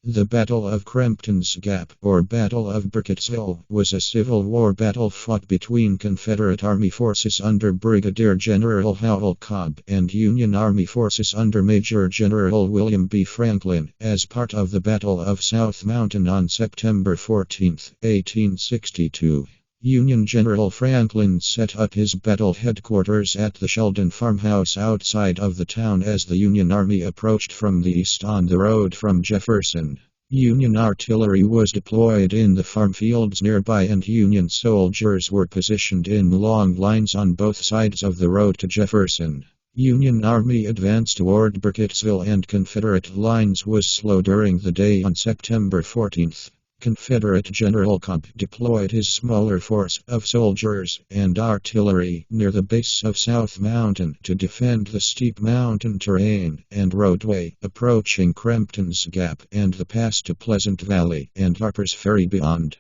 The Battle of Crampton's Gap, or Battle of Burkittsville, was a Civil War battle fought between Confederate Army forces under Brigadier General Howell Cobb and Union Army forces under Major General William B. Franklin, as part of the Battle of South Mountain on September 14, 1862. Union General Franklin set up his battle headquarters at the Sheldon farmhouse outside of the town as the Union Army approached from the east on the road from Jefferson. Union artillery was deployed in the farm fields nearby, and Union soldiers were positioned in long lines on both sides of the road to Jefferson. Union Army advance toward Burkittsville and Confederate lines was slow during the day on September 14. Confederate General Cobb deployed his smaller force of soldiers and artillery near the base of South Mountain to defend the steep mountain terrain and roadway approaching Crampton's Gap and the pass to Pleasant Valley and Harpers Ferry beyond.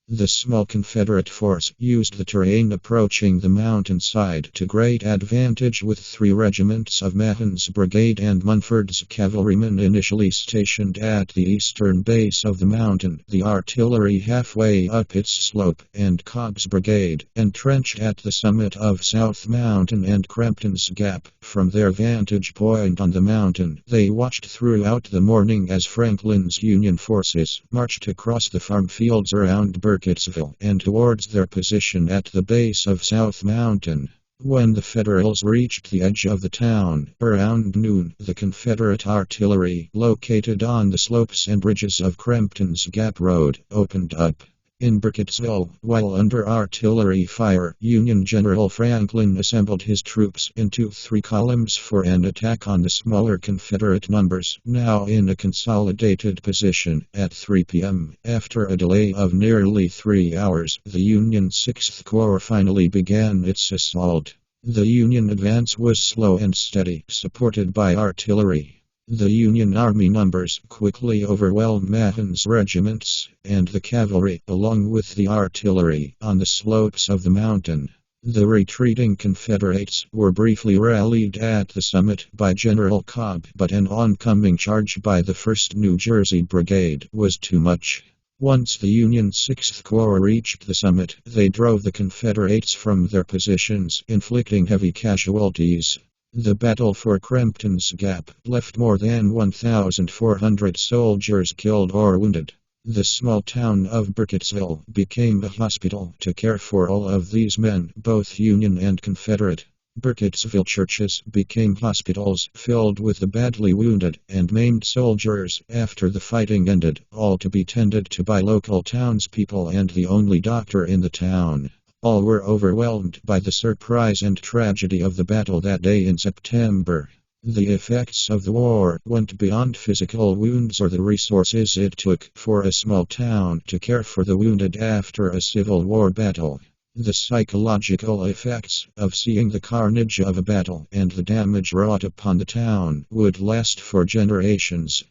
The small Confederate force used the terrain approaching the mountainside to great advantage, with 3 regiments of Mahon's Brigade and Munford's cavalrymen initially stationed at the eastern base of the mountain, the artillery halfway up its slope, and Cobb's brigade entrenched at the summit of South Mountain and Crampton's Gap. From their vantage point on the mountain, they watched throughout the morning as Franklin's Union forces marched across the farm fields around Burkittsville and towards their position at the base of South Mountain. When the Federals reached the edge of the town, around noon, the Confederate artillery, located on the slopes and ridges of Crampton's Gap Road, opened up. In Burkittsville, while under artillery fire, Union General Franklin assembled his troops into 3 columns for an attack on the smaller Confederate numbers, now in a consolidated position. At 3 p.m., after a delay of nearly 3 hours, the Union 6th Corps finally began its assault. The Union advance was slow and steady, supported by artillery. The Union Army numbers quickly overwhelmed Mahon's regiments and the cavalry, along with the artillery, on the slopes of the mountain. The retreating Confederates were briefly rallied at the summit by General Cobb, but an oncoming charge by the 1st New Jersey Brigade was too much. Once the Union 6th Corps reached the summit, they drove the Confederates from their positions, inflicting heavy casualties. The battle for Crampton's Gap left more than 1,400 soldiers killed or wounded. The small town of Burkittsville became a hospital to care for all of these men, both Union and Confederate. Burkittsville churches became hospitals filled with the badly wounded and maimed soldiers after the fighting ended, all to be tended to by local townspeople and the only doctor in the town. All were overwhelmed by the surprise and tragedy of the battle that day in September. The effects of the war went beyond physical wounds or the resources it took for a small town to care for the wounded after a Civil War battle. The psychological effects of seeing the carnage of a battle and the damage wrought upon the town would last for generations.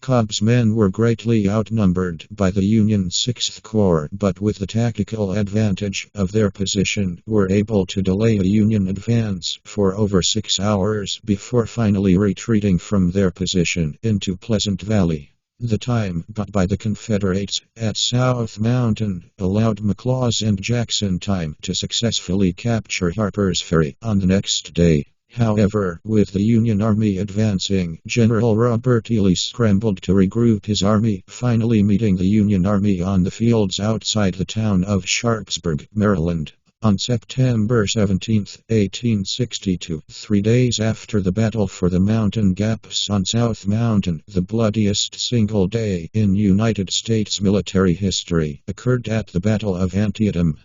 Cobb's men were greatly outnumbered by the Union 6th Corps, but with the tactical advantage of their position, were able to delay a Union advance for over 6 hours before finally retreating from their position into Pleasant Valley. The time got by the Confederates at South Mountain allowed McLaws and Jackson time to successfully capture Harpers Ferry on the next day. However, with the Union Army advancing, General Robert E. Lee scrambled to regroup his army, finally meeting the Union Army on the fields outside the town of Sharpsburg, Maryland. On September 17, 1862, 3 days after the battle for the mountain gaps on South Mountain, the bloodiest single day in United States military history occurred at the Battle of Antietam.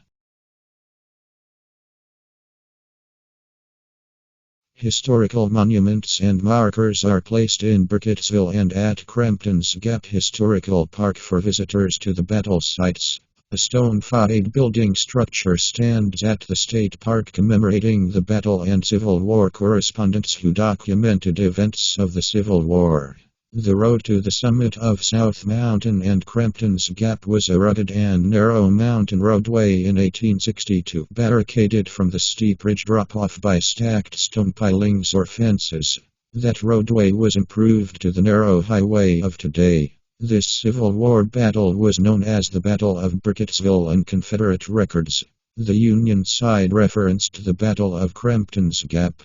Historical monuments and markers are placed in Burkittsville and at Crampton's Gap Historical Park for visitors to the battle sites. A stone 5-building structure stands at the state park commemorating the battle and Civil War correspondents who documented events of the Civil War. The road to the summit of South Mountain and Crampton's Gap was a rugged and narrow mountain roadway in 1862, barricaded from the steep ridge drop-off by stacked stone pilings or fences. That roadway was improved to the narrow highway of today. This Civil War battle was known as the Battle of Burkittsville on Confederate records. The Union side referenced the Battle of Crampton's Gap.